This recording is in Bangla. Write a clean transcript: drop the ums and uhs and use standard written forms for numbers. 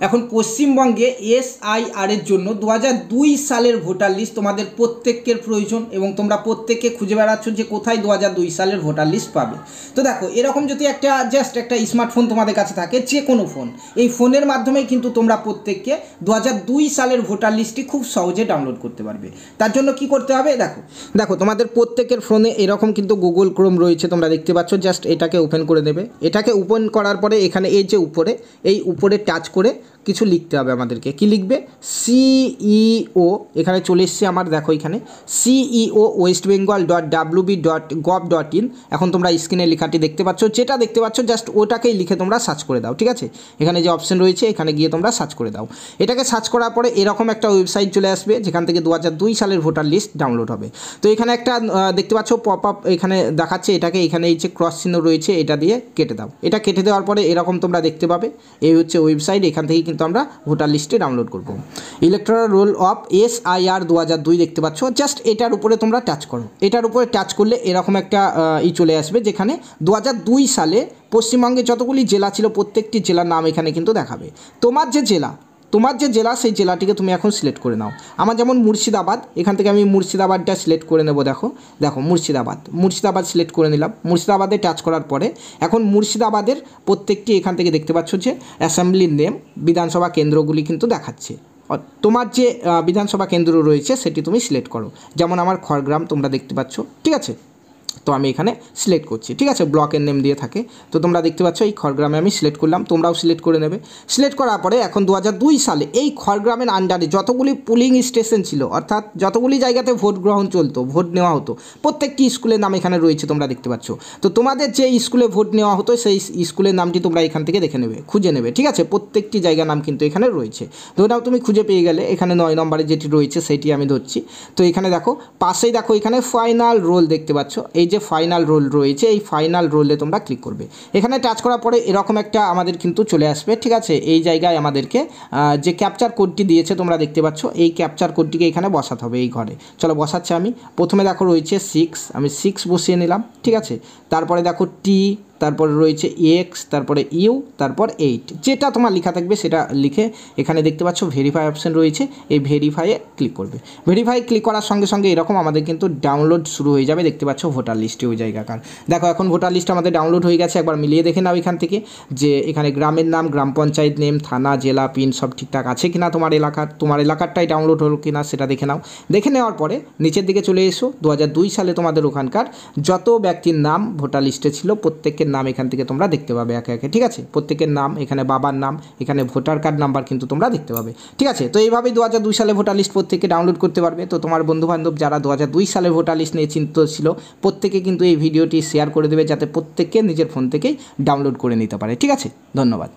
এখন পশ্চিমবঙ্গে এসআইআর এর জন্য 2002 সালের ভোটার লিস্ট তোমাদের প্রত্যেকের প্রয়োজন এবং তোমরা প্রত্যেকে খুঁজে বেড়াচ্ছ যে কোথায় 2002 সালের ভোটার লিস্ট পাবে। তো দেখো, এরকম যদি একটা স্মার্টফোন তোমাদের কাছে থাকে, যে কোনো ফোন, এই ফোনের মাধ্যমেই কিন্তু তোমরা প্রত্যেককে 2002 সালের ভোটার লিস্টটি খুব সহজে ডাউনলোড করতে পারবে। তার জন্য কি করতে হবে, দেখো তোমাদের প্রত্যেকের ফোনে এরকম কিন্তু গুগল ক্রোম রয়েছে, তোমরা দেখতে পাচ্ছ। জাস্ট এটাকে ওপেন করে দেবে। এটাকে ওপেন করার পরে এখানে এই যে উপরে টাচ করে কিছু লিখতে হবে আমাদেরকে। কি লিখবে? সিইও, এখানে চলে এসছে আমার, দেখো এখানে সিইও westbengal.wb.gov.in। এখন তোমরা স্ক্রিনে লেখাটি দেখতে পাচ্ছ, যেটা দেখতে পাচ্ছ জাস্ট ওটাকেই লিখে তোমরা সার্চ করে দাও, ঠিক আছে? এখানে যে অপশন রয়েছে এখানে গিয়ে তোমরা সার্চ করে দাও। এটাকে সার্চ করার পরে এরকম একটা ওয়েবসাইট চলে আসবে যেখান থেকে 2002 সালের ভোটার লিস্ট ডাউনলোড হবে। তো এখানে একটা দেখতে পাচ্ছ পপ আপ এখানে দেখাচ্ছে, এটাকে এখানে এই যে ক্রস চিহ্ন রয়েছে এটা দিয়ে কেটে দাও। এটা কেটে দেওয়ার পরে এরকম তোমরা দেখতে পাবে, এই হচ্ছে ওয়েবসাইট। এখান থেকে কিন্তু আমরা ভোটার লিস্টে ডাউনলোড করব। ইলেকট্রাল রোল অফ এসআইআর 2002 দেখতে পাচ্ছ। জাস্ট এটার উপরে তোমরা টাচ করো। এটার উপরে টাচ করলে এরকম একটা চলে আসবে যেখানে 2002 সালে পশ্চিমবঙ্গে যতগুলি জেলা ছিল প্রত্যেকটি জেলার নাম এখানে কিন্তু দেখাবে। তোমার যে জেলা সেই জেলাটিকে তুমি এখন সিলেক্ট করে নাও। আমার যেমন মুর্শিদাবাদ, এখান থেকে আমি মুর্শিদাবাদটা সিলেক্ট করে নেব। দেখো মুর্শিদাবাদ সিলেক্ট করে নিলাম। মুর্শিদাবাদে টাচ করার পরে এখন মুর্শিদাবাদের প্রত্যেকটি এখান থেকে দেখতে পাচ্ছ যে অ্যাসেম্বলির নেম, বিধানসভা কেন্দ্রগুলি কিন্তু দেখাচ্ছে। তোমার যে বিধানসভা কেন্দ্র রয়েছে সেটি তুমি সিলেক্ট করো। যেমন আমার খড়গ্রাম তোমরা দেখতে পাচ্ছ, ঠিক আছে? তো আমি এখানে সিলেক্ট করছি, ঠিক আছে? ব্লকের নেম দিয়ে থাকে। তো তোমরা দেখতে পাচ্ছ এই খড়গ্রামে আমি সিলেক্ট করলাম, তোমরাও সিলেক্ট করে নেবে। সিলেক্ট করার পরে এখন 2002 সালে এই খড়গ্রামের আন্ডারে যতগুলি পুলিং স্টেশন ছিল, অর্থাৎ যতগুলি জায়গাতে ভোট গ্রহণ চলতো, ভোট নেওয়া হতো, প্রত্যেকটি স্কুলের নাম এখানে রয়েছে, তোমরা দেখতে পাচ্ছ। তো তোমাদের যে স্কুলে ভোট নেওয়া হতো সেই স্কুলের নামটি তোমরা এখান থেকে দেখে নেবে, খুঁজে নেবে, ঠিক আছে? প্রত্যেকটি জায়গার নাম কিন্তু এখানে রয়েছে। ধরে নাও তুমি খুঁজে পেয়ে গেলে, এখানে 9 নম্বরে যেটি রয়েছে সেটি আমি ধরছি। তো এখানে দেখো পাশেই দেখো এখানে ফাইনাল রোল দেখতে পাচ্ছ। এই যে ফাইনাল রোল রয়েছে, এই ফাইনাল রোলে তোমরা ক্লিক করবে। এখানে টাচ করার পরে এরকম একটা আমাদের কিন্তু চলে আসবে, ঠিক আছে? এই জায়গায় আমাদেরকে যে ক্যাপচার কোডটি দিয়েছে তোমরা দেখতে পাচ্ছ, এই ক্যাপচার কোডটিকে এখানে বসাতে হবে এই ঘরে। চলো বসাচ্ছি আমি। প্রথমে দেখো রয়েছে 6, আমি 6 বসিয়ে নিলাম, ঠিক আছে? তারপরে দেখো টি, তারপরে রয়েছে এক্স, তারপরে ইউ, তারপর 8, যেটা তোমার লেখা থাকবে সেটা লিখে এখানে দেখতে পাচ্ছ ভেরিফাই অপশন রয়েছে, এই ভেরিফাইয়ে ক্লিক করবে। ভেরিফাই ক্লিক করার সঙ্গে সঙ্গে এরকম আমাদের কিন্তু ডাউনলোড শুরু হয়ে যাবে, দেখতে পাচ্ছ ভোটার লিস্টে ওই জায়গাকার। দেখো এখন ভোটার লিস্ট আমাদের ডাউনলোড হয়ে গেছে। একবার মিলিয়ে দেখে নাও এখান থেকে যে এখানে গ্রামের নাম, গ্রাম পঞ্চায়েত নেম, থানা, জেলা, পিন সব ঠিকঠাক আছে কিনা, তোমার এলাকারটাই ডাউনলোড হলো কিনা সেটা দেখে নাও। দেখে নেওয়ার পরে নিচের দিকে চলে এসো। 2002 সালে তোমাদের ওখানকার যত ব্যক্তির নাম ভোটার লিস্টে ছিল প্রত্যেকের নাম এখান থেকে তোমরা দেখতে পাবে একে একে, ঠিক আছে? প্রত্যেকের নাম, এখানে বাবার নাম, এখানে ভোটার কার্ড নাম্বার কিন্তু তোমরা দেখতে পাবে, ঠিক আছে? তো এইভাবেই 2002 সালে ভোটার লিস্ট প্রত্যেকে ডাউনলোড করতে পারবে। তো তোমার বন্ধুবান্ধব যারা 2002 সালে ভোটার লিস্ট নিয়ে চিন্তিত ছিল প্রত্যেকে কিন্তু এই ভিডিওটি শেয়ার করে দেবে যাতে প্রত্যেকে নিজের ফোন থেকেই ডাউনলোড করে নিতে পারে, ঠিক আছে? ধন্যবাদ।